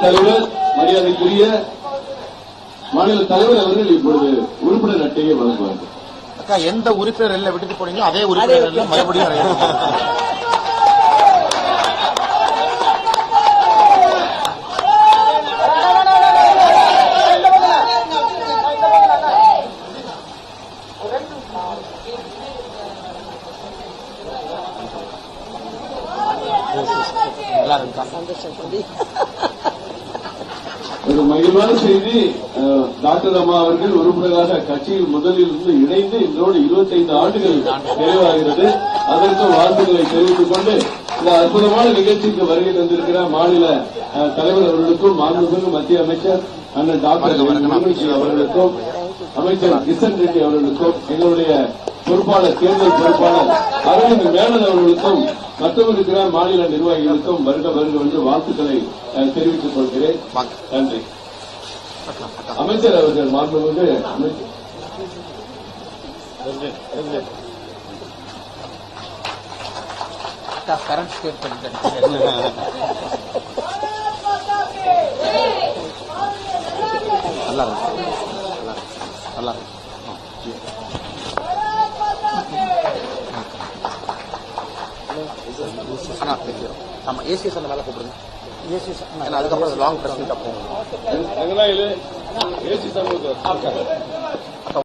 தலைவர் மரியாதைக்குரிய மாநில தலைவர் அவர்கள் இப்பொழுது உறுப்பினர் அட்டையை வழங்குவார்கள். அக்கா, எந்த உறுப்பினர் எல்லாம் விட்டுட்டு போனீங்களோ அதே உறுப்பினர் மறுபடியும் ஒரு மகிழ்வான செய்தி. டாக்டர் அம்மா அவர்கள் உறுப்பினராக கட்சியில் முதலில் இருந்து இணைந்து இன்றோடு 25 ஆண்டுகள் நிறைவாகிறது. அதற்கு வாழ்த்துக்களை தெரிவித்துக் கொண்டு இந்த அற்புதமான நிகழ்ச்சிக்கு வருகை தந்திருக்கிற மாநில தலைவர் அவர்களுக்கும் மாண்புமிகு மத்திய அமைச்சர் அண்ணன் டாக்டர் அவர்களுக்கும் அமைச்சர் கிஷன் ரெட்டி அவர்களுக்கும் எங்களுடைய பொறுப்பாளர் தேர்தல் பொறுப்பாளர் அரவிந்த் மேனன் அவர்களுக்கும் மற்றும் இருக்கிற மாநில நிர்வாகிகளுக்கும் வருக வருக என்று வாழ்த்துக்களை தெரிவித்துக் கொள்கிறேன். நன்றி. அமைச்சர் அவர்கள் மாண்புமிகு கரண்ட் ஸ்டேட் நல்லா நல்லா ஆமா ஏசி சொன்ன மேல கூப்பிடுங்க. ஏசி அதுக்கப்புறம் லாங் பிரஸ் மீட் போகும். ஏசி